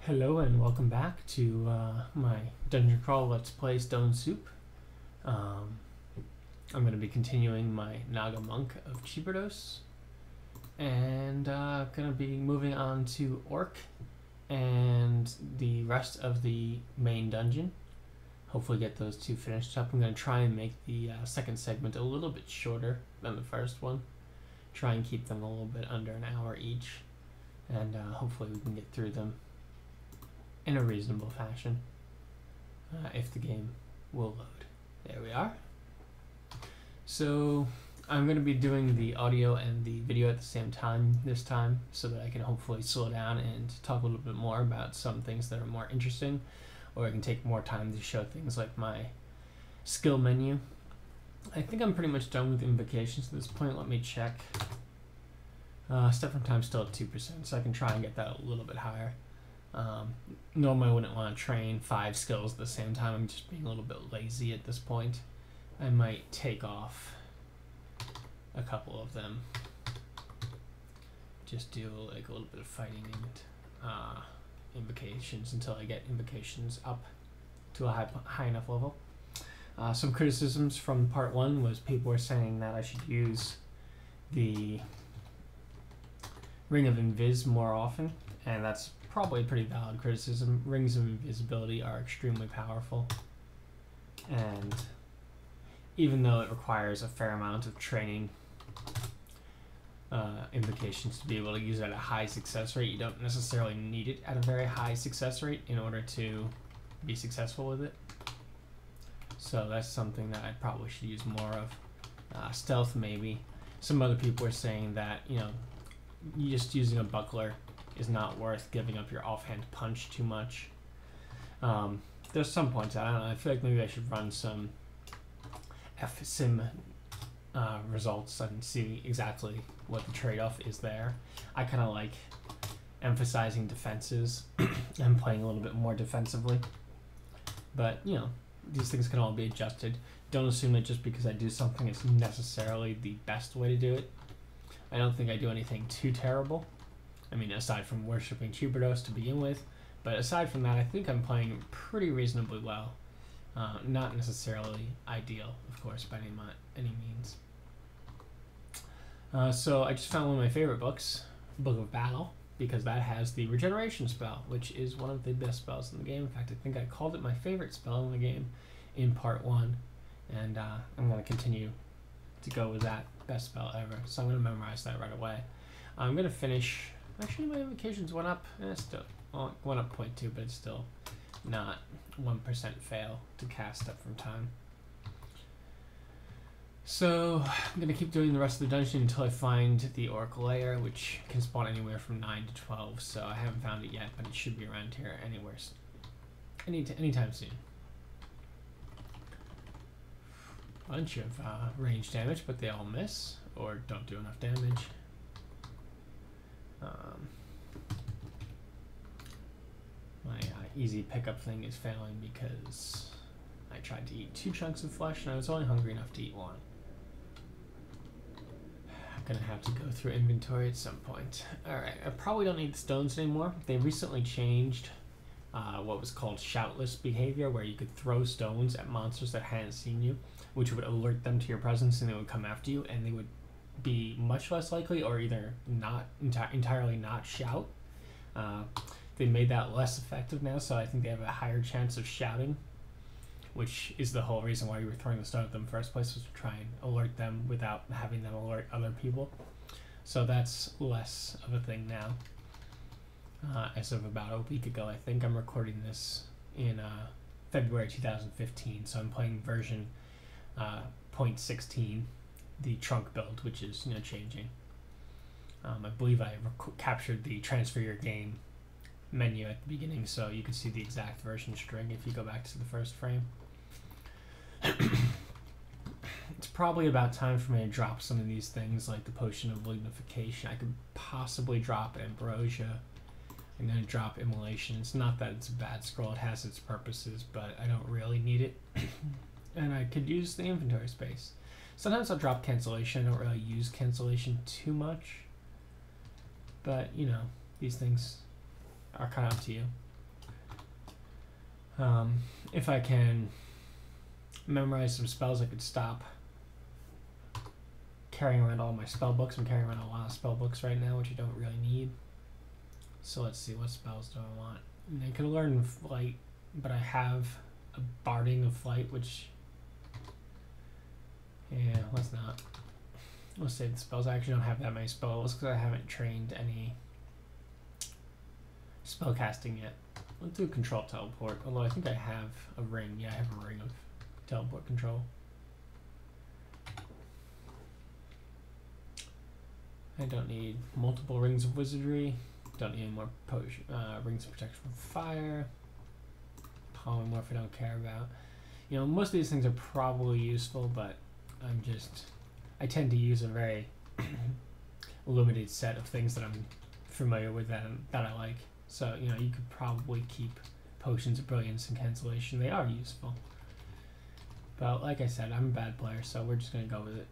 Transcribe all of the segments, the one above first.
Hello and welcome back to my Dungeon Crawl Let's Play Stone Soup. I'm going to be continuing my Naga Monk of Cheaperdos, and going to be moving on to Orc and the rest of the main dungeon. Hopefully get those two finished up. I'm going to try and make the second segment a little bit shorter than the first one. Try and keep them a little bit under an hour each, and hopefully we can get through them in a reasonable fashion, if the game will load. There we are. So I'm going to be doing the audio and the video at the same time this time, so that I can hopefully slow down and talk a little bit more about some things that are more interesting, or I can take more time to show things like my skill menu. I think I'm pretty much done with invocations at this point. Let me check. Step from time still at 2%, so I can try and get that a little bit higher. Normally I wouldn't want to train 5 skills at the same time. I'm just being a little bit lazy at this point. I might take off a couple of them. Just do like a little bit of fighting and invocations until I get invocations up to a high enough level. Some criticisms from part 1 was people were saying that I should use the Ring of Invis more often, and that's probably a pretty valid criticism. Rings of invisibility are extremely powerful, and even though it requires a fair amount of training invocations to be able to use it at a high success rate, you don't necessarily need it at a very high success rate in order to be successful with it. So that's something that I probably should use more of. Stealth maybe. Some other people are saying that, you know, just using a buckler is not worth giving up your offhand punch too much. There's some points, I don't know, I feel like maybe I should run some FSIM results and see exactly what the trade-off is there. I kind of like emphasizing defenses and playing a little bit more defensively. But, you know, these things can all be adjusted. Don't assume that just because I do something it's necessarily the best way to do it. I don't think I do anything too terrible. I mean, aside from worshipping Cheaperdos to begin with, but aside from that, I think I'm playing pretty reasonably well. Not necessarily ideal, of course, by any means. So I just found one of my favorite books, Book of Battle, because that has the regeneration spell, which is one of the best spells in the game. In fact, I think I called it my favorite spell in the game in part 1, and I'm going to continue to go with that best spell ever. So I'm going to memorize that right away. I'm going to finish. Actually, my invocations went up. Still went up 0.2, but it's still not 1% fail to cast Step from Time. So I'm going to keep doing the rest of the dungeon until I find the Oracle Lair, which can spawn anywhere from 9 to 12. So I haven't found it yet, but it should be around here anywhere, anytime soon. Bunch of range damage, but they all miss or don't do enough damage. My easy pickup thing is failing because I tried to eat 2 chunks of flesh and I was only hungry enough to eat 1. I'm gonna have to go through inventory at some point. Alright, I probably don't need the stones anymore. They recently changed what was called shoutless behavior, where you could throw stones at monsters that hadn't seen you, which would alert them to your presence and they would come after you, and they would be much less likely or either not entirely not shout. They made that less effective now, so I think they have a higher chance of shouting, which is the whole reason why you were throwing the stone at them in the first place, was to try and alert them without having them alert other people. So that's less of a thing now. As of about a week ago, I think. I'm recording this in February 2015, so I'm playing version 0.16, the trunk build, which is, you know, changing. I believe I captured the transfer your game menu at the beginning, so you can see the exact version string if you go back to the first frame. It's probably about time for me to drop some of these things, like the Potion of Lignification. I could possibly drop Ambrosia. I'm going to drop Immolation. It's not that it's a bad scroll, it has its purposes, but I don't really need it. And I could use the inventory space. Sometimes I'll drop Cancellation. I don't really use Cancellation too much, but, you know, these things are kind of up to you. If I can memorize some spells, I could stop carrying around all my spell books. I'm carrying around a lot of spell books right now, which I don't really need. So let's see, what spells do I want? I mean, I could learn Flight, but I have a Barding of Flight, which... yeah, let's not. Let's save the spells. I actually don't have that many spells because I haven't trained any spellcasting yet. Let's do Control Teleport, although I think I have a ring. Yeah, I have a ring of teleport control. I don't need multiple rings of wizardry. Don't need any more rings of protection from fire. Polymorph I don't care about. You know, most of these things are probably useful, but I tend to use a very limited set of things that I'm familiar with that I like. So, you know, you could probably keep Potions of Brilliance and Cancellation. They are useful. But like I said, I'm a bad player, so we're just going to go with it.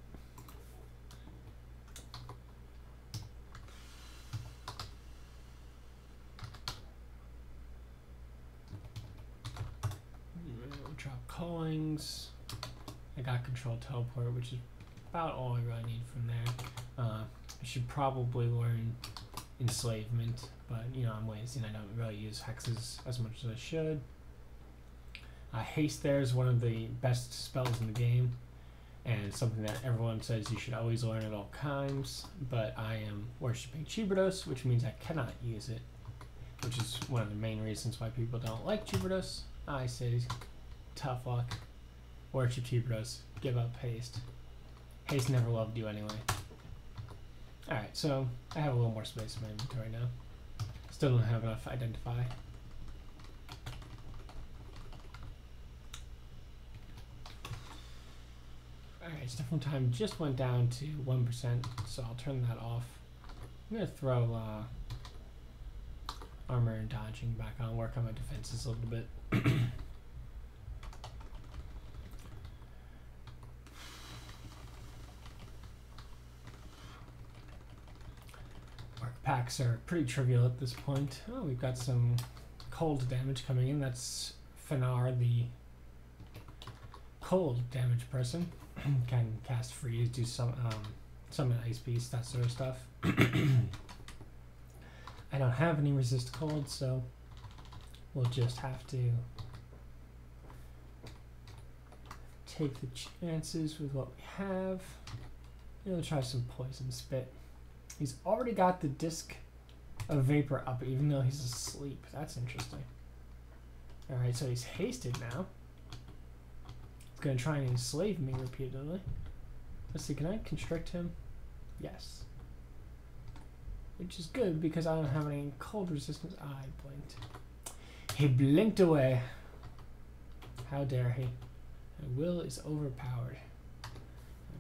Drop Callings. I got Control Teleport, which is about all I really need from there. I should probably learn Enslavement, but you know, I'm lazy and I don't really use hexes as much as I should. Haste there is one of the best spells in the game, and something that everyone says you should always learn at all times, but I am worshipping Chiberdos, which means I cannot use it, which is one of the main reasons why people don't like Chiberdos. I say, tough luck. Worship Chiberdos, give up Haste. Haste never loved you anyway. Alright, so I have a little more space in my inventory now. Still don't have enough Identify. Alright, stuff from time just went down to 1%, so I'll turn that off. I'm going to throw armor and dodging back on, work on my defenses a little bit. Packs are pretty trivial at this point. Oh, we've got some cold damage coming in. That's Fenar, the cold damage person. Can cast freeze, do some summon ice beast, that sort of stuff. I don't have any resist cold, so we'll just have to take the chances with what we have. We'll try some poison spit. He's already got the disc of vapor up, even though he's asleep. That's interesting. Alright, so he's hasted now. He's going to try and enslave me repeatedly. Let's see, can I constrict him? Yes. Which is good, because I don't have any cold resistance. I blinked. He blinked away. How dare he? My will is overpowered.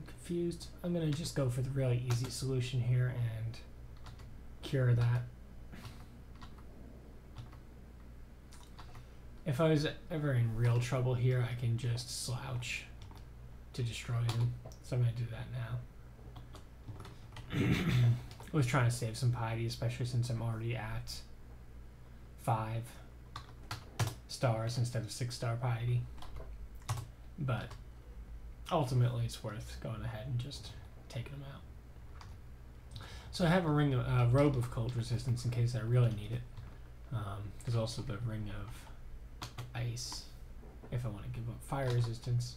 Confused. I'm gonna just go for the really easy solution here and cure that. If I was ever in real trouble here, I can just slouch to destroy him. So I'm gonna do that now. I was trying to save some piety, especially since I'm already at 5 stars instead of 6-star piety. But ultimately, it's worth going ahead and just taking them out. So I have a robe of cold resistance in case I really need it. There's also the ring of ice if I want to give up fire resistance.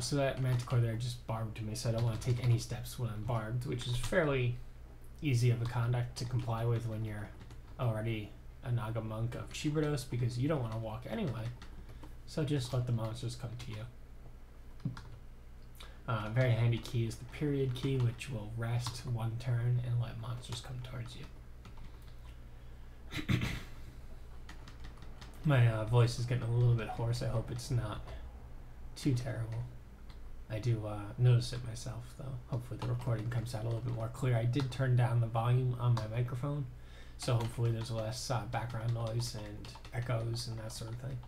So that manticore there just barbed to me, so I don't want to take any steps when I'm barbed, which is fairly easy of a conduct to comply with when you're already a Naga monk of Chiberdos, because you don't want to walk anyway. So just let the monsters come to you. Very handy key is the period key, which will rest 1 turn and let monsters come towards you. My voice is getting a little bit hoarse. I hope it's not too terrible. I do notice it myself, though. Hopefully the recording comes out a little bit more clear. I did turn down the volume on my microphone, so hopefully there's less background noise and echoes and that sort of thing.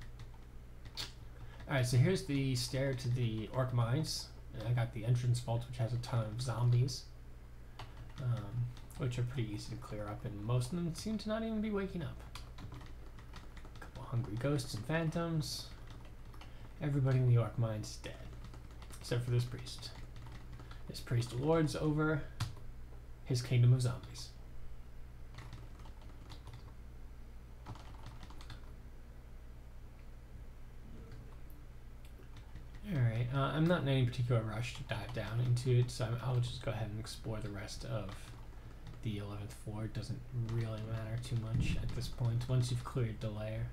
Alright, so here's the stair to the orc mines. And I got the entrance vault, which has a ton of zombies, which are pretty easy to clear up, and most of them seem to not even be waking up. hungry ghosts and phantoms. Everybody in the Orc mine is dead, except for this priest. This priest lords over his kingdom of zombies. Alright, I'm not in any particular rush to dive down into it, so I'll just go ahead and explore the rest of the 11th floor. It doesn't really matter too much at this point. Once you've cleared the lair,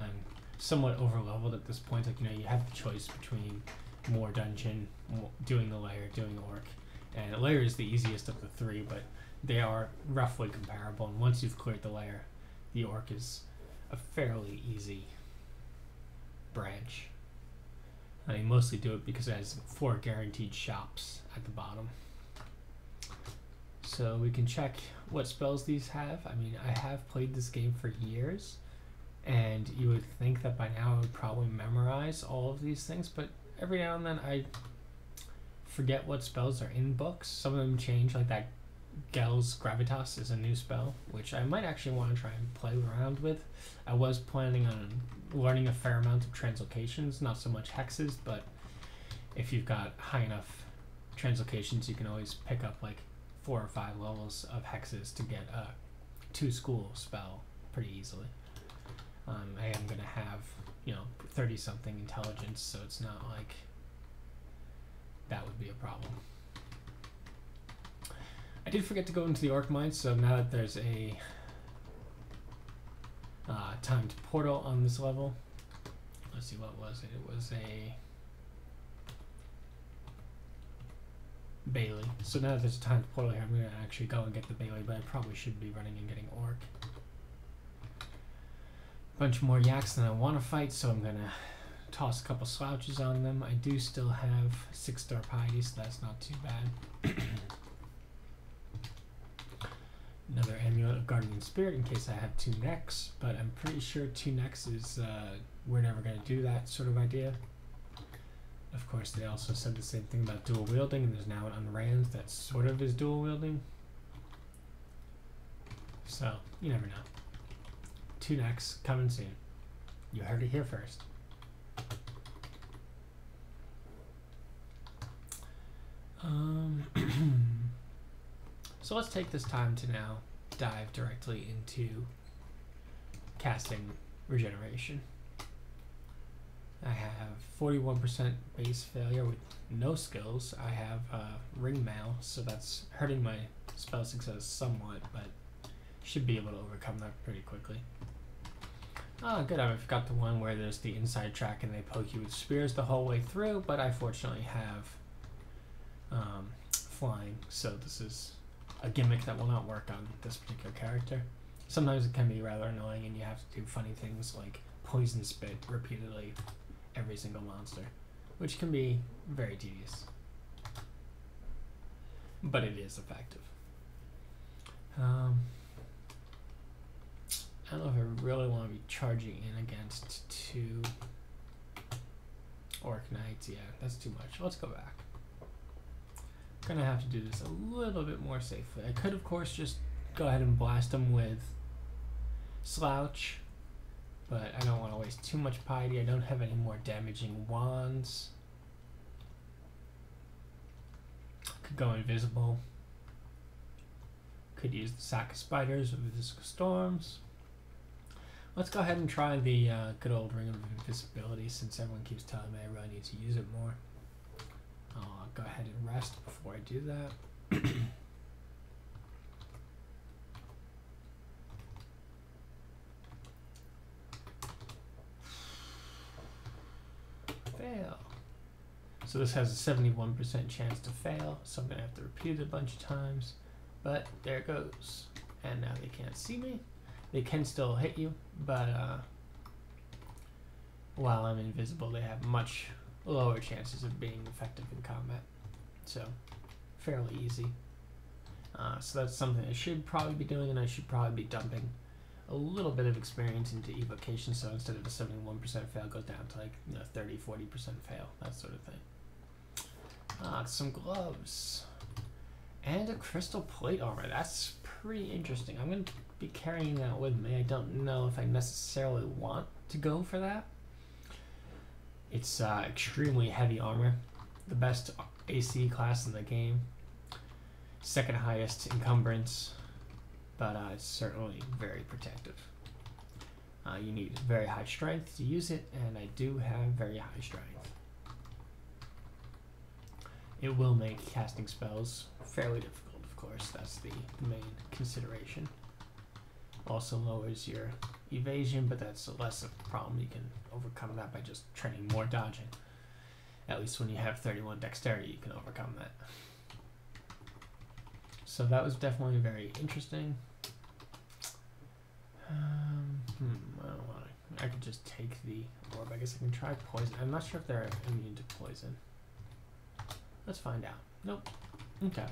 I'm somewhat over-leveled at this point. Like, you know, you have the choice between more dungeon, doing the lair, doing orc, and the lair is the easiest of the three, but they are roughly comparable, and once you've cleared the lair, the orc is a fairly easy branch. I mostly do it because it has 4 guaranteed shops at the bottom. So we can check what spells these have. I mean, I have played this game for years, and you would think that by now I would probably memorize all of these things, but every now and then I forget what spells are in books. Some of them change, like that Gel's Gravitas is a new spell, which I might actually want to try and play around with. I was planning on learning a fair amount of translocations, not so much hexes, but if you've got high enough translocations, you can always pick up like 4 or 5 levels of hexes to get a 2-school spell pretty easily. I am going to have, you know, 30-something intelligence, so it's not like that would be a problem. I did forget to go into the Orc mine, so now that there's a timed portal on this level, let's see, what was it? It was a Bailey. So now that there's a timed portal here, I'm going to actually go and get the Bailey, but I probably should be running and getting Orc. Bunch more yaks than I want to fight, so I'm going to toss a couple slouches on them. I do still have 6-star piety, so that's not too bad. Another amulet of guardian spirit in case I have 2 necks, but I'm pretty sure 2 necks is we're never going to do that sort of idea. Of course, they also said the same thing about dual wielding, and there's now an unrand that sort of is dual wielding. So you never know. 2 necks coming soon. You heard it here first. So let's take this time to now dive directly into casting regeneration. I have 41% base failure with no skills. I have ring mail, so that's hurting my spell success somewhat, but should be able to overcome that pretty quickly. Oh, good. I forgot the one where there's the inside track and they poke you with spears the whole way through, but I fortunately have flying, so this is a gimmick that will not work on this particular character. Sometimes it can be rather annoying and you have to do funny things like poison spit repeatedly every single monster, which can be very tedious. But it is effective. I don't know if I really want to be charging in against 2 Orc Knights. Yeah, that's too much. Let's go back. Gonna have to do this a little bit more safely. I could, of course, just go ahead and blast them with Slouch, but I don't want to waste too much piety. I don't have any more damaging wands. Could go invisible. Could use the Sack of Spiders or Visco Storms. Let's go ahead and try the good old Ring of Invisibility, since everyone keeps telling me I really need to use it more. I'll go ahead and rest before I do that. Fail. So this has a 71% chance to fail, so I'm going to have to repeat it a bunch of times. But there it goes. And now they can't see me. They can still hit you, but while I'm invisible, they have much lower chances of being effective in combat. So, fairly easy. So that's something I should probably be doing, and I should probably be dumping a little bit of experience into evocation, so instead of a 71% fail, goes down to like 30-40% fail, that sort of thing. Some gloves. And a crystal plate armor. That's pretty interesting. I'm going to be carrying that with me. I don't know if I necessarily want to go for that. It's extremely heavy armor, the best AC class in the game, second highest encumbrance, but it's certainly very protective. You need very high strength to use it, and I do have very high strength. It will make casting spells fairly difficult, of course. That's the main consideration. Also lowers your evasion, but that's less of a problem. You can overcome that by just training more dodging. At least when you have 31 dexterity, you can overcome that. So that was definitely very interesting. I could just take the orb. I guess I can try poison. I'm not sure if they're immune to poison. Let's find out. Nope. Okay.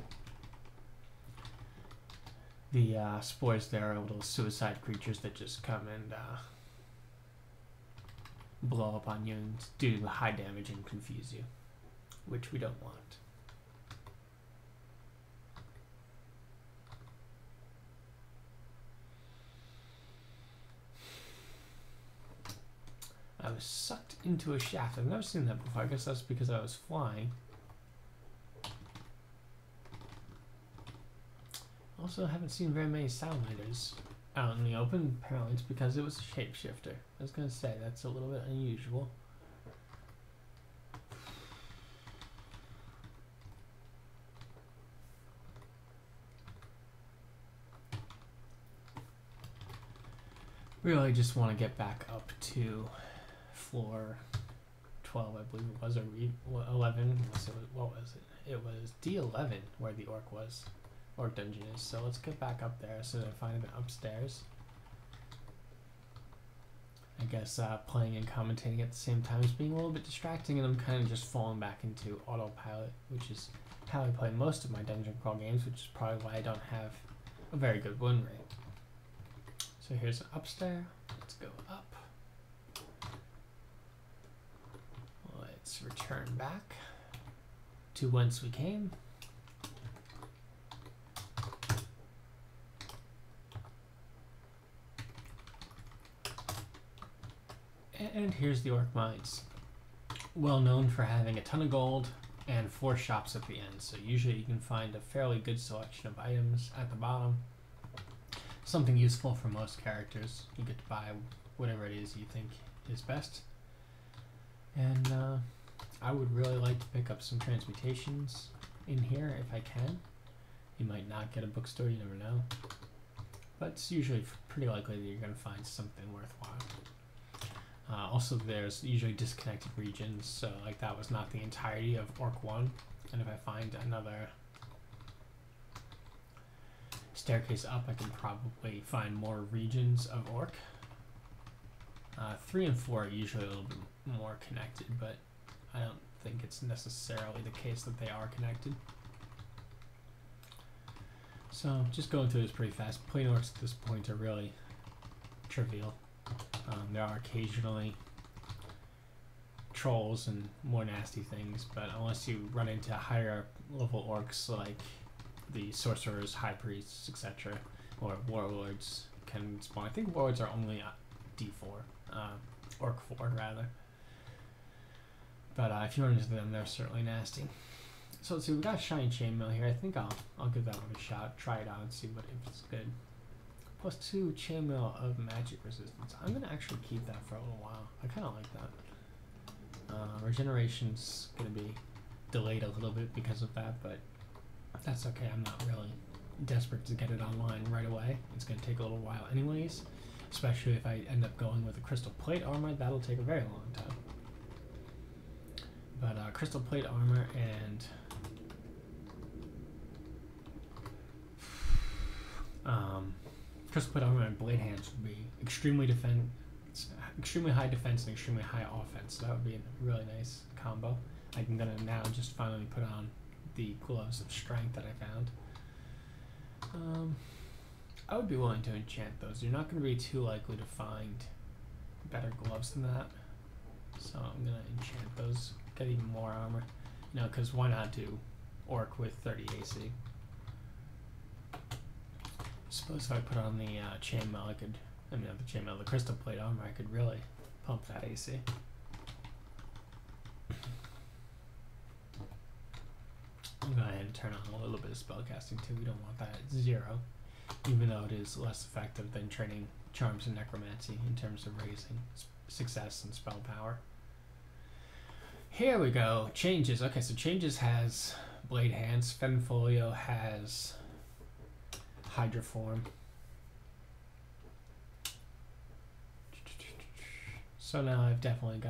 The spores there are little suicide creatures that just come and blow up on you and do high damage and confuse you, which we don't want. I was sucked into a shaft. I've never seen that before. I guess that's because I was flying. Also, haven't seen very many Salamanders out in the open. Apparently, it's because it was a shapeshifter. I was gonna say that's a little bit unusual. Really, just want to get back up to floor 12, I believe it was, or 11. So what was it? It was D11 where the orc dungeon is. So let's get back up there so that I find it upstairs. I guess playing and commentating at the same time is being a little bit distracting, and I'm kind of just falling back into autopilot, which is how I play most of my dungeon crawl games, which is probably why I don't have a very good win rate. So here's upstairs. Let's go up. Let's return back to whence we came. And here's the Orc Mines. Well known for having a ton of gold and 4 shops at the end. So usually you can find a fairly good selection of items at the bottom. Something useful for most characters. You get to buy whatever it is you think is best. And I would really like to pick up some transmutations in here if I can. You might not get a bookstore, you never know. But it's usually pretty likely that you're going to find something worthwhile. Also, there's usually disconnected regions, so like that was not the entirety of Orc 1. And if I find another staircase up, I can probably find more regions of Orc. 3 and 4 are usually a little bit more connected, but I don't think it's necessarily the case that they are connected. So just going through this pretty fast. Plain Orcs at this point are really trivial. There are occasionally trolls and more nasty things, but unless you run into higher level orcs like the sorcerers, high priests, etc., or warlords can spawn. I think warlords are only D4, Orc 4 rather. But if you run into them, they're certainly nasty. So let's see, we got a shiny chainmail here. I think I'll give that one a shot, try it out, and see if it's good. +2 chainmail of magic resistance. I'm gonna actually keep that for a little while. I kind of like that. Regeneration's gonna be delayed a little bit because of that, but that's okay. I'm not really desperate to get it online right away. It's gonna take a little while anyways, especially if I end up going with a crystal plate armor. That'll take a very long time. But crystal plate armor and crystal plate armor and blade hands would be extremely high defense and extremely high offense. So that would be a really nice combo. I'm gonna now just finally put on the gloves of strength that I found. I would be willing to enchant those. You're not going to be too likely to find better gloves than that. So I'm gonna enchant those, get even more armor. You know, because why not do Orc with 30 AC? Suppose if I put on the chainmail, I could, I mean not the chainmail, the crystal plate armor, I could really pump that AC. I'll go ahead and turn on a little bit of spellcasting too. We don't want that at 0, even though it is less effective than training charms and necromancy in terms of raising success and spell power. Here we go. Changes. Okay, so changes has blade hands. Fenfolio has Hydra form. So now I've definitely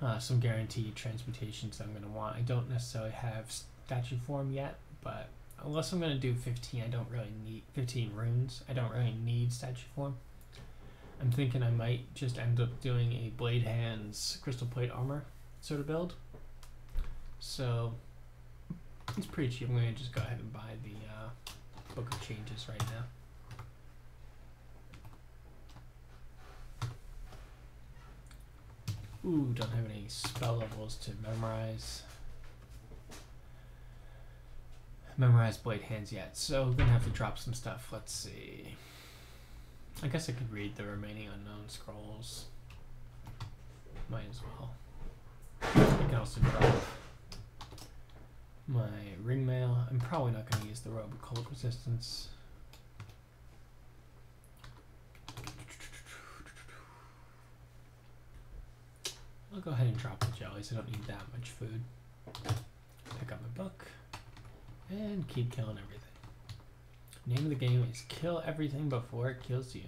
got some guaranteed transmutations I'm going to want. I don't necessarily have statue form yet, but unless I'm going to do 15, I don't really need 15 runes. I don't really need statue form. I'm thinking I might just end up doing a blade hands crystal plate armor sort of build. So it's pretty cheap. I'm going to just go ahead and buy the Book of Changes right now. Ooh, don't have any spell levels to memorize blade hands yet, so I'm gonna have to drop some stuff. Let's see. I guess I could read the remaining unknown scrolls. Might as well. I can also drop my ring mail. I'm probably not gonna use the robe of cold resistance. I'll go ahead and drop the jellies. I don't need that much food. Pick up my book and keep killing everything. Name of the game is kill everything before it kills you.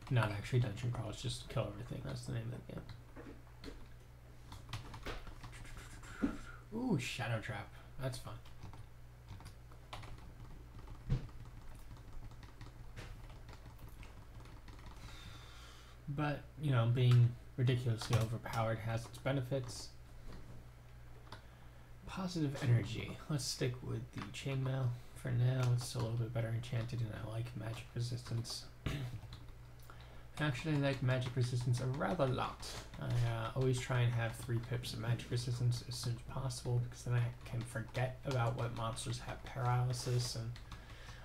Not actually dungeon crawl, it's just kill everything. That's the name of the game. Ooh, shadow trap. That's fun. But, you know, being ridiculously overpowered has its benefits. Positive energy. Let's stick with the chainmail for now. It's a little bit better enchanted and I like magic resistance. Actually, I like magic resistance a rather lot. I always try and have 3 pips of magic resistance as soon as possible because then I can forget about what monsters have paralysis and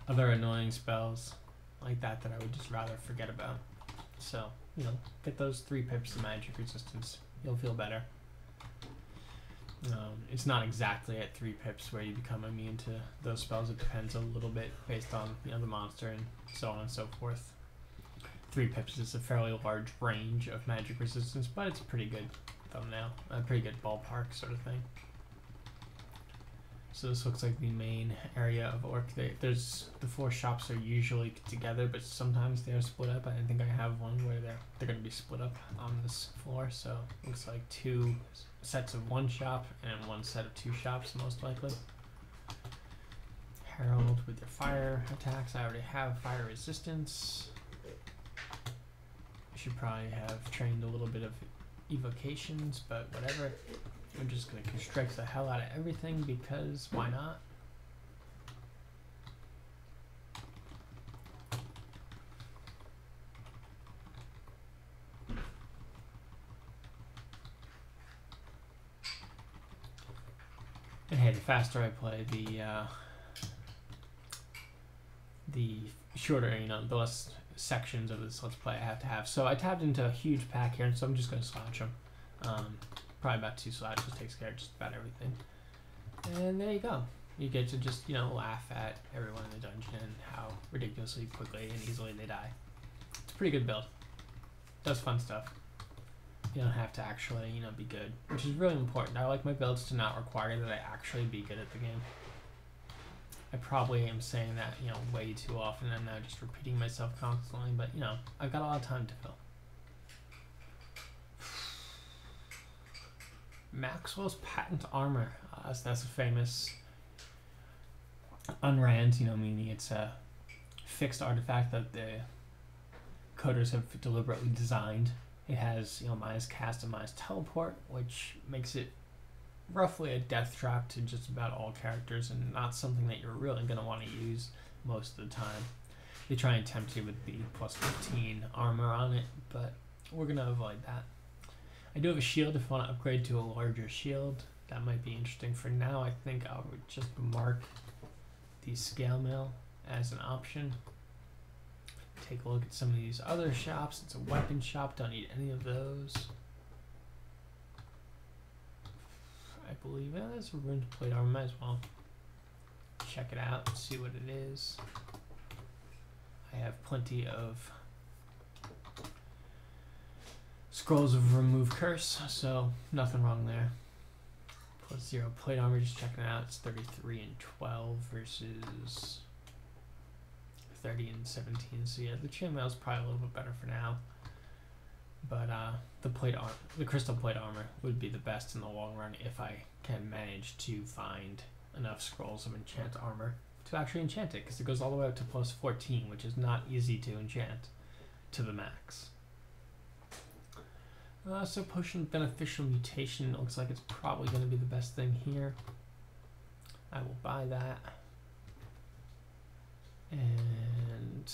other annoying spells like that that I would just rather forget about. So, you know, get those 3 pips of magic resistance. You'll feel better. It's not exactly at 3 pips where you become immune to those spells. It depends a little bit based on, you know, the monster and so on and so forth. 3 pips is a fairly large range of magic resistance, but it's a pretty good thumbnail, a pretty good ballpark sort of thing. So this looks like the main area of Orc. There's the 4 shops are usually together, but sometimes they're split up. I think I have one where they're going to be split up on this floor. So it looks like 2 sets of 1 shop and 1 set of 2 shops most likely. Herald with your fire attacks. I already have fire resistance. I should probably have trained a little bit of evocations, but whatever. I'm just going to constrict the hell out of everything because why not? And hey, the faster I play, the shorter, you know, the less sections of this Let's Play I have to have. So I tapped into a huge pack here, and so I'm just going to slouch them. Probably about 2 slouches takes care of just about everything. And there you go. You get to just, you know, laugh at everyone in the dungeon and how ridiculously quickly and easily they die. It's a pretty good build. Does fun stuff. You don't have to actually, you know, be good, which is really important. I like my builds to not require that I actually be good at the game. I probably am saying that, you know, way too often and now just repeating myself constantly, but, you know, I've got a lot of time to fill. Maxwell's patent armor. So that's a famous unrand, you know, meaning it's a fixed artifact that the coders have deliberately designed. It has, you know, minus cast and minus teleport, which makes it roughly a death trap to just about all characters and not something that you're really going to want to use most of the time. They try and tempt you with the plus 15 armor on it, but we're going to avoid that. I do have a shield if I want to upgrade to a larger shield. That might be interesting. For now, I think I would just mark the scale mill as an option. Take a look at some of these other shops. It's a weapon shop, don't need any of those. I believe there's a ruined plate armor, might as well check it out and see what it is. I have plenty of scrolls of remove curse, so nothing wrong there. +0 plate armor, just checking it out. It's 33 and 12 versus 30 and 17. So yeah, the chainmail is probably a little bit better for now. But the crystal plate armor would be the best in the long run if I can manage to find enough scrolls of enchant armor to actually enchant it, because it goes all the way up to +14, which is not easy to enchant to the max. So potion beneficial mutation looks like it's probably going to be the best thing here. I will buy that. And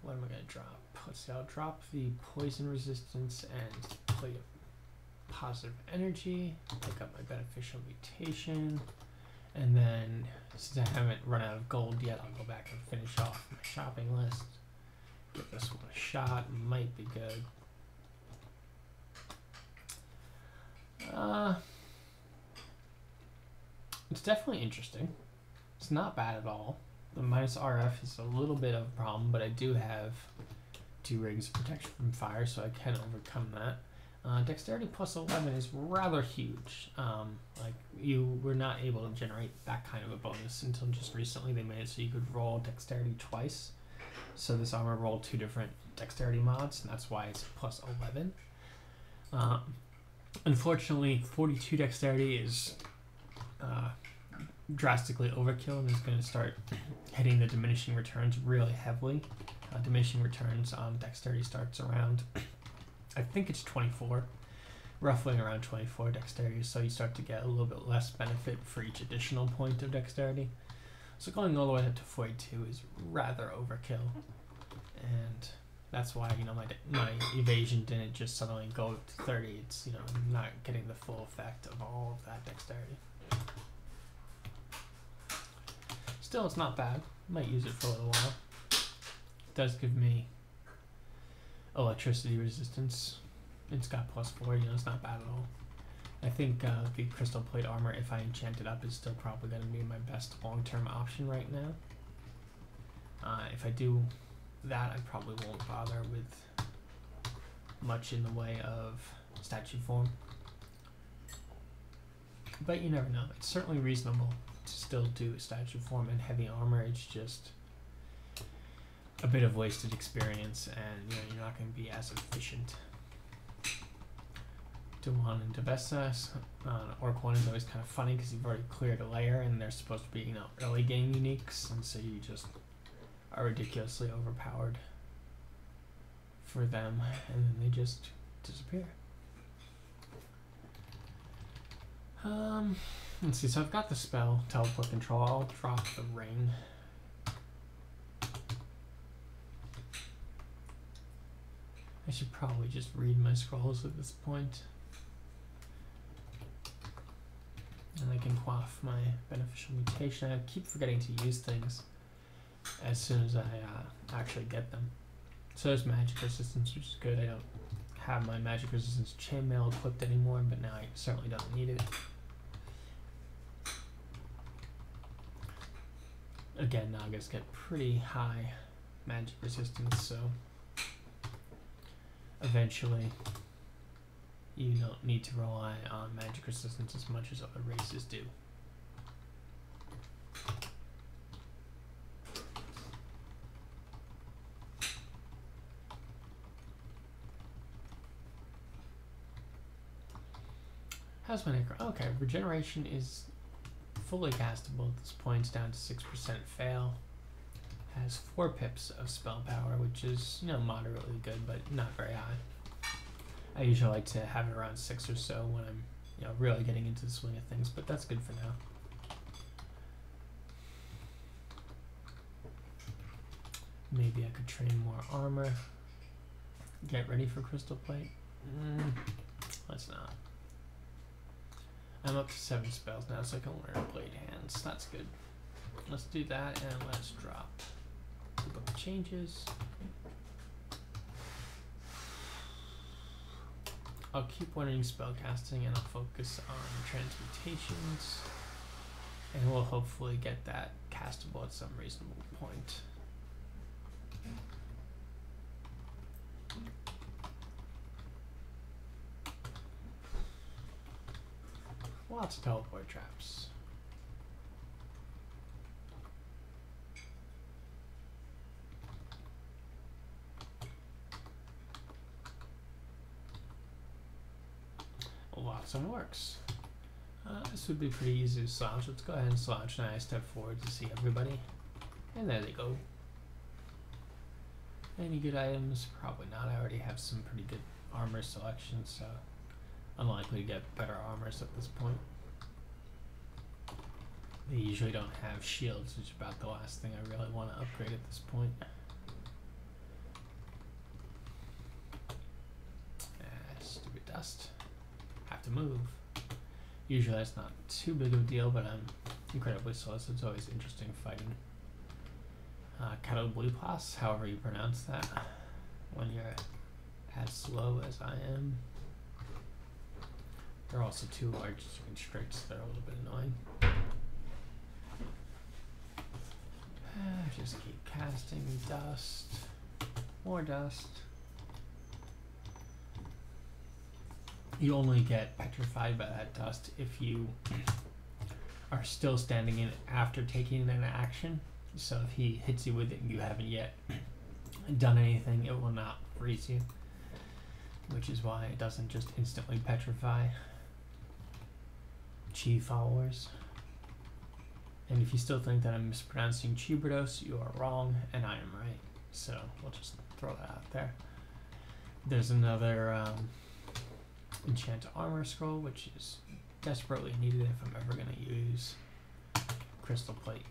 what am I going to drop? Let's see, I'll drop the poison resistance and play a positive energy, pick up my beneficial mutation, and then since I haven't run out of gold yet, I'll go back and finish off my shopping list. Give this one a shot, might be good. It's definitely interesting. It's not bad at all. The minus RF is a little bit of a problem, but I do have 2 rings of protection from fire, so I can overcome that. Dexterity +11 is rather huge. Like, you were not able to generate that kind of a bonus until just recently. They made it so you could roll dexterity twice. So this armor rolled 2 different dexterity mods, and that's why it's +11. Unfortunately, 42 dexterity is drastically overkill, and is going to start hitting the diminishing returns really heavily. Diminishing returns on dexterity starts around, I think it's 24, roughly around 24 dexterity, so you start to get a little bit less benefit for each additional point of dexterity. So going all the way up to 42 is rather overkill, and that's why, you know, my evasion didn't just suddenly go up to 30. It's, you know, I'm not getting the full effect of all of that dexterity. Still, it's not bad. Might use it for a little while. It does give me electricity resistance. It's got +4, you know, it's not bad at all. I think the crystal plate armor, if I enchant it up, is still probably going to be my best long-term option right now. If I do that, I probably won't bother with much in the way of statue form. But you never know. It's certainly reasonable to still do statue form and heavy armor. It's just a bit of wasted experience, and you know, you're not going to be as efficient. Duan and Devesa, Orc 1 is always kind of funny because you've already cleared a layer and they're supposed to be, you know, early game uniques, and so you just are ridiculously overpowered for them, and then they just disappear. Let's see, so I've got the spell, Teleport Control. I'll drop the ring. I should probably just read my scrolls at this point. And I can quaff my beneficial mutation. I keep forgetting to use things as soon as I actually get them. So there's magic resistance, which is good. I don't have my magic resistance chainmail equipped anymore, but now I certainly don't need it. Again, Nagas get pretty high magic resistance, so eventually you don't need to rely on magic resistance as much as other races do. How's my necro? Okay, regeneration is fully castable at this point. It's down to 6% fail. Has 4 pips of spell power, which is, you know, moderately good, but not very high. I usually like to have it around 6 or so when I'm, you know, really getting into the swing of things, but that's good for now. Maybe I could train more armor. Get ready for crystal plate. Let's not. I'm up to 7 spells now, so I can learn Blade Hands. That's good. Let's do that, and let's drop the Book of Changes. I'll keep learning spellcasting, and I'll focus on transmutations, and we'll hopefully get that castable at some reasonable point. Lots of teleport traps. Lots of works. This would be pretty easy to slouch. Let's go ahead and slouch, and I step forward to see everybody. And there they go. Any good items? Probably not. I already have some pretty good armor selections, so unlikely to get better armors at this point. They usually don't have shields, which is about the last thing I really want to upgrade at this point. Stupid dust. Have to move. Usually that's not too big of a deal, but I'm incredibly slow, so it's always interesting fighting Catabliplas, however you pronounce that, when you're as slow as I am. There are also 2 large constricts that are a little bit annoying. Just keep casting dust, more dust. You only get petrified by that dust if you are still standing in it after taking an action. So if he hits you with it and you haven't yet done anything, it will not freeze you, which is why it doesn't just instantly petrify Chi followers. And if you still think that I'm mispronouncing Chibrados, you are wrong, and I am right. So we'll just throw that out there. There's another enchant armor scroll, which is desperately needed if I'm ever going to use crystal plate.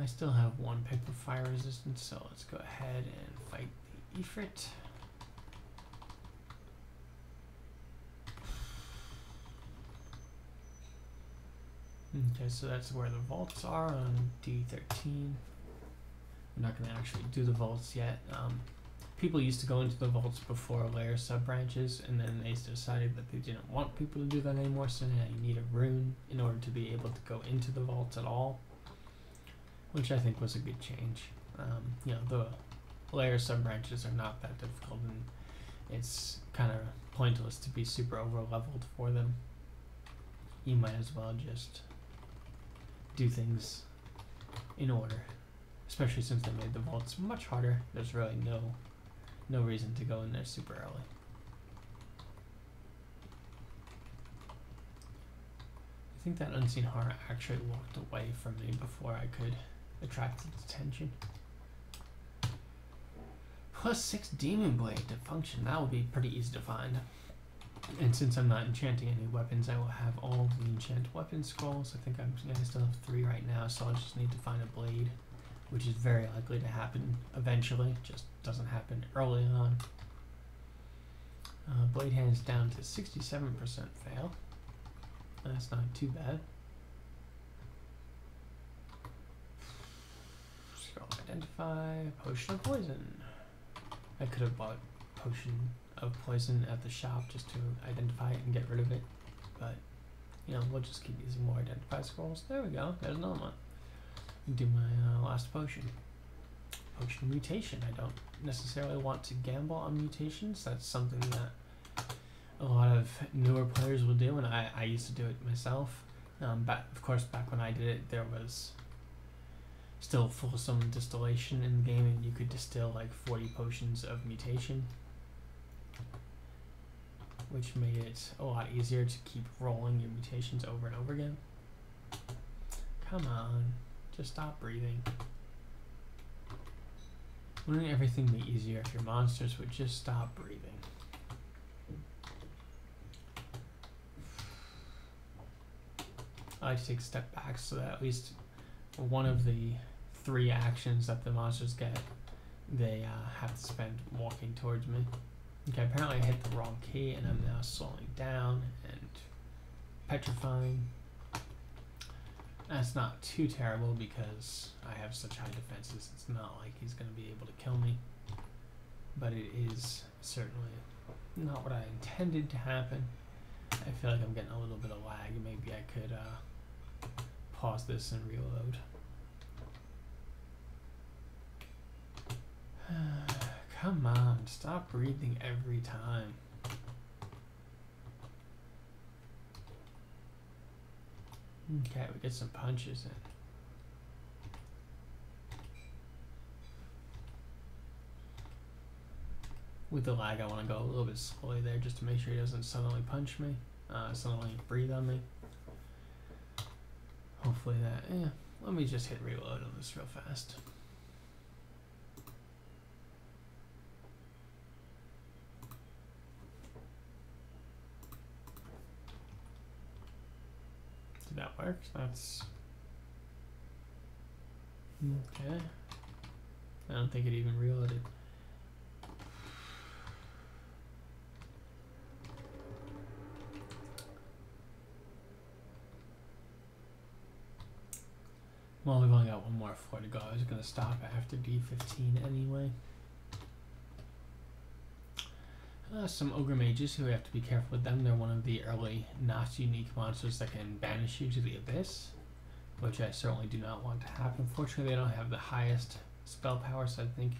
I still have 1 pick of fire resistance, so let's go ahead and fight the Ifrit. Okay, so that's where the vaults are on D13. I'm not going to actually do the vaults yet. People used to go into the vaults before layer sub-branches, and then they decided that they didn't want people to do that anymore, so now you need a rune in order to be able to go into the vaults at all, which I think was a good change. You know, the layer sub-branches are not that difficult, and it's kind of pointless to be super over-leveled for them. You might as well just do things in order, especially since they made the vaults much harder. There's really no reason to go in there super early. I think that Unseen Horror actually walked away from me before I could attract its attention. +6 Demon Blade to function. That will be pretty easy to find. And since I'm not enchanting any weapons, I will have all of the enchant weapon scrolls. I think I still have 3 right now, so I'll just need to find a blade, which is very likely to happen eventually, just doesn't happen early on. Blade hands down to 67% fail. That's not too bad. Scroll identify, potion of poison. I could have bought potion of poison at the shop just to identify it and get rid of it, but you know, we'll just keep using more identify scrolls. There we go, there's another one. Do my last potion. Potion mutation. I don't necessarily want to gamble on mutations. That's something that a lot of newer players will do, and I used to do it myself. But of course, back when I did it, there was still fulsome distillation in the game, and you could distill like 40 potions of mutation, which made it a lot easier to keep rolling your mutations over and over again. Come on, just stop breathing. Wouldn't everything be easier if your monsters would just stop breathing? I like to take a step back so that at least one of the 3 actions that the monsters get, they have to spend walking towards me. Okay, apparently I hit the wrong key and I'm now slowing down and petrifying. That's not too terrible because I have such high defenses. It's not like he's going to be able to kill me. But it is certainly not what I intended to happen. I feel like I'm getting a little bit of lag. Maybe I could pause this and reload. Come on, stop breathing every time. Okay, we get some punches in. With the lag, I want to go a little bit slowly there just to make sure he doesn't suddenly punch me, suddenly breathe on me. Hopefully that, let me just hit reload on this real fast. Did that work? That's okay. I don't think it even reloaded. Well, we've only got one more floor to go. I was going to stop after D15 anyway. Some ogre mages who we have to be careful with them. They're one of the early not unique monsters that can banish you to the abyss, which I certainly do not want to happen. Fortunately, they don't have the highest spell power, so I think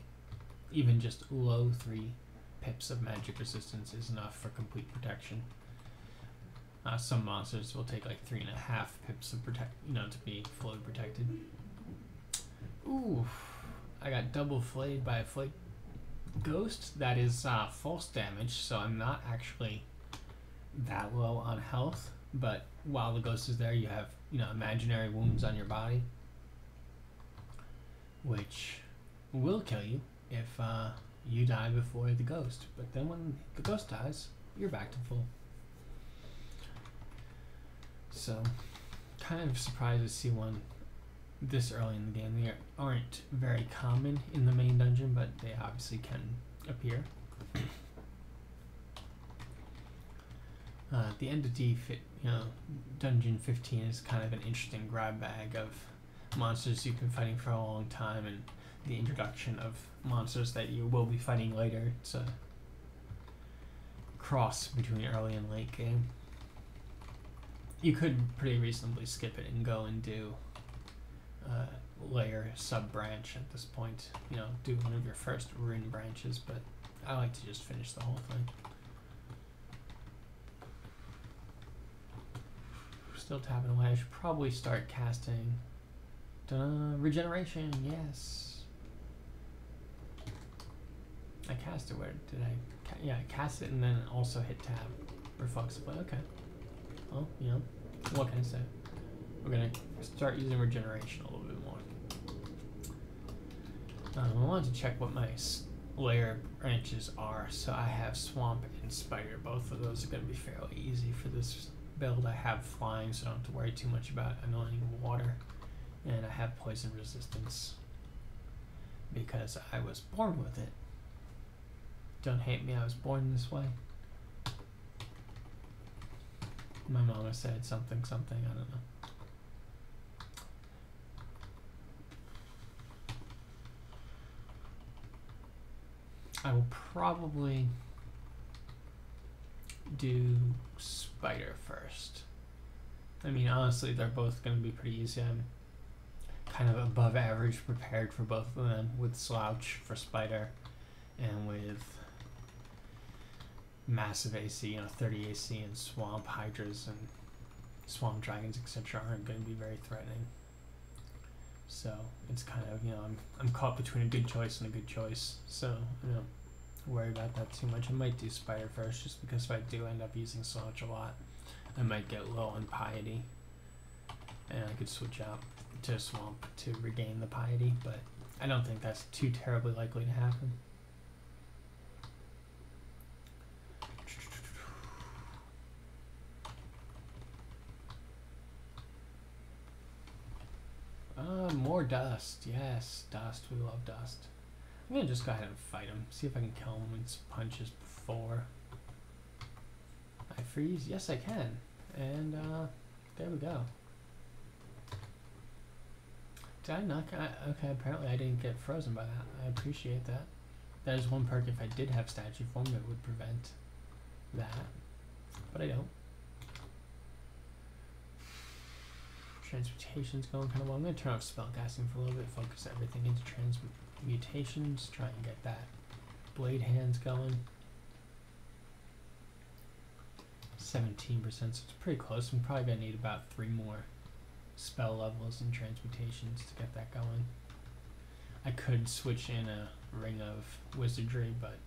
even just low 3 pips of magic resistance is enough for complete protection. Some monsters will take like 3.5 pips of to be fully protected. Ooh, I got double flayed by a flayed ghost. That is false damage, so I'm not actually that low on health. But while the ghost is there, you have imaginary wounds on your body, which will kill you if you die before the ghost. But then when the ghost dies, you're back to full. So, kind of surprised to see one this early in the game. They aren't very common in the main dungeon, but they obviously can appear. At the end of Dungeon 15 is kind of an interesting grab bag of monsters you've been fighting for a long time, and the introduction of monsters that you will be fighting later. It's a cross between early and late game. You could pretty reasonably skip it and go and do layer sub-branch at this point. Do one of your first rune branches, but I like to just finish the whole thing. Still tapping away. I should probably start casting regeneration. Yes. I cast it. Where did I? Yeah, I cast it and then also hit tab reflexively. Okay. Well, what can I say? We're gonna start using regeneration a little bit more. I wanted to check what my layer branches are. So I have swamp and spider. Both of those are gonna be fairly easy for this build. I have flying, so I don't have to worry too much about annoying water. And I have poison resistance because I was born with it. Don't hate me, I was born this way. My mama said something, I don't know. I will probably do spider first. I mean, honestly, they're both going to be pretty easy. I'm kind of above average prepared for both of them, with slouch for spider and with massive AC, 30 AC, and swamp hydras and swamp dragons, etc. aren't going to be very threatening. So it's kind of, I'm caught between a good choice and a good choice. So I don't worry about that too much. I might do spider first, just because if I do end up using slouch a lot, I might get low on piety, and I could switch out to swamp to regain the piety. But I don't think that's too terribly likely to happen. More dust. Yes, dust. We love dust. I'm gonna just go ahead and fight him. See if I can kill him with some punches 4. I freeze? Yes, I can. And there we go. Did I not? Okay, apparently I didn't get frozen by that. I appreciate that. That is one perk if I did have statue form that would prevent that. But I don't. Transmutation's going kind of well. I'm going to turn off spellcasting for a little bit, focus everything into transmutations, try and get that blade hands going. 17%, so it's pretty close. I'm probably going to need about 3 more spell levels and transmutations to get that going. I could switch in a ring of wizardry, but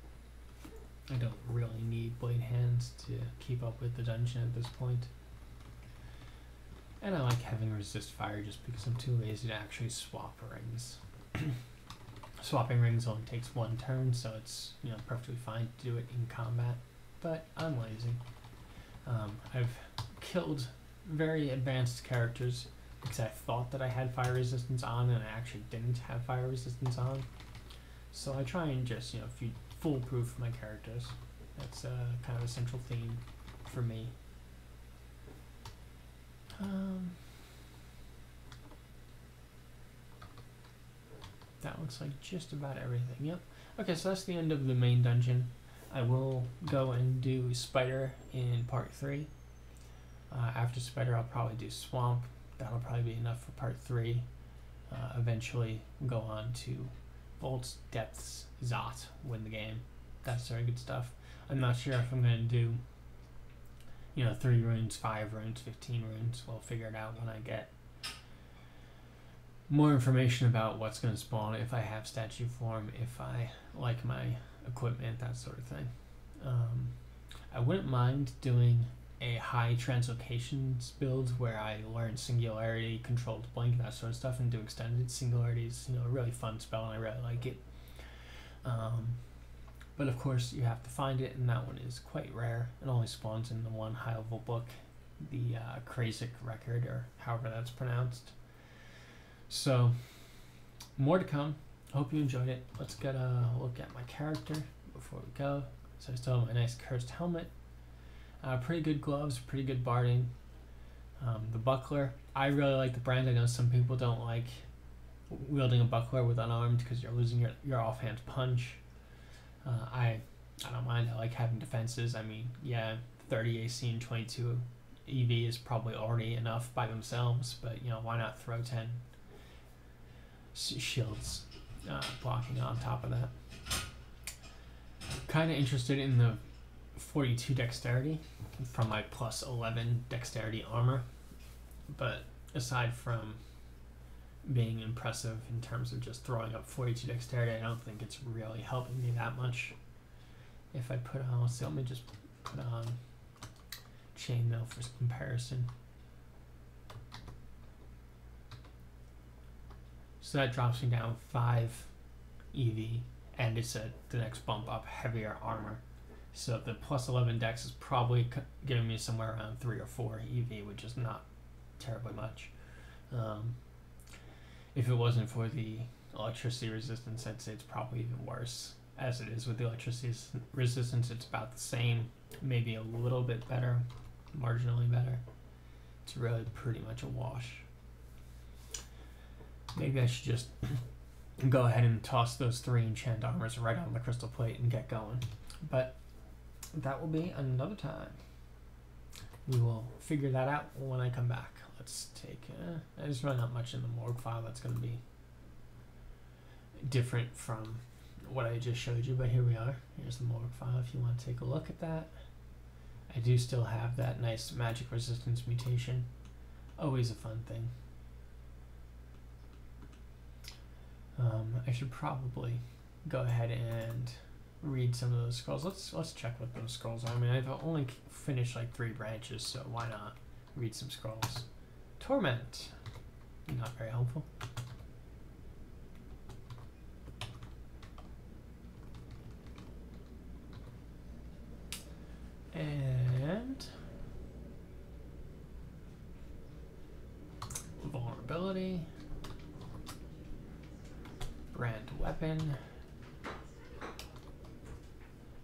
I don't really need blade hands to keep up with the dungeon at this point. And I like having resist fire just because I'm too lazy to actually swap rings. Swapping rings only takes 1 turn, so it's, you know, perfectly fine to do it in combat, but I'm lazy. I've killed very advanced characters because I thought that I had fire resistance on and I actually didn't have fire resistance on. So I try and just, you know, foolproof my characters. That's kind of a central theme for me. That looks like just about everything. Yep. Okay, so that's the end of the main dungeon. I will go and do Spider in part 3. After Spider, I'll probably do Swamp. That'll probably be enough for part 3. Eventually, go on to Vaults, Depths, Zot, win the game. That sort of good stuff. I'm not sure if I'm going to do, you know, 3 runes, 5 runes, 15 runes. We'll figure it out when I get more information about what's going to spawn, if I have statue form, if I like my equipment, that sort of thing. I wouldn't mind doing a high translocations build where I learn singularity, controlled blink, that sort of stuff, and do extended singularities. You know, a really fun spell, and I really like it. But of course, you have to find it, and that one is quite rare. It only spawns in the one high-level book, the Krasic Record, or however that's pronounced. So, more to come. Hope you enjoyed it. Let's get a look at my character before we go. So I still have my nice cursed helmet. Pretty good gloves, pretty good barding. The buckler, I really like the brand. I know some people don't like wielding a buckler with unarmed because you're losing your offhand punch. I don't mind. I like having defenses. I mean, yeah, 30 AC and 22 EV is probably already enough by themselves, but you know, why not throw 10 shields blocking on top of that? Kind of interested in the 42 dexterity from my plus 11 dexterity armor, but aside from being impressive in terms of just throwing up 42 dexterity, I don't think it's really helping me that much. If I put on, let me just put on chainmail for comparison. So that drops me down 5 EV, and it's the next bump up, heavier armor. So the plus 11 dex is probably giving me somewhere around 3 or 4 EV, which is not terribly much. If it wasn't for the electricity resistance, I'd say it's probably even worse. As it is with the electricity resistance, it's about the same, maybe a little bit better, marginally better. It's really pretty much a wash. Maybe I should just go ahead and toss those 3 enchant armors right on the crystal plate and get going. But that will be another time. We will figure that out when I come back. Let's take, there's really not much in the morgue file that's going to be different from what I just showed you, but here we are. Here's the morgue file if you want to take a look at that. I do still have that nice magic resistance mutation. Always a fun thing. I should probably go ahead and read some of those scrolls. Let's check what those scrolls are. I mean, I've only finished like 3 branches, so why not read some scrolls? Torment. Not very helpful. And vulnerability. Brand weapon.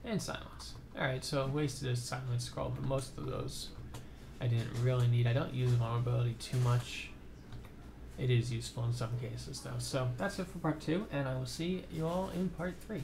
And silence. Alright, so I wasted a silent scroll, but most of those I didn't really need. I don't use vulnerability too much. It is useful in some cases though. So that's it for part 2, and I will see you all in part 3.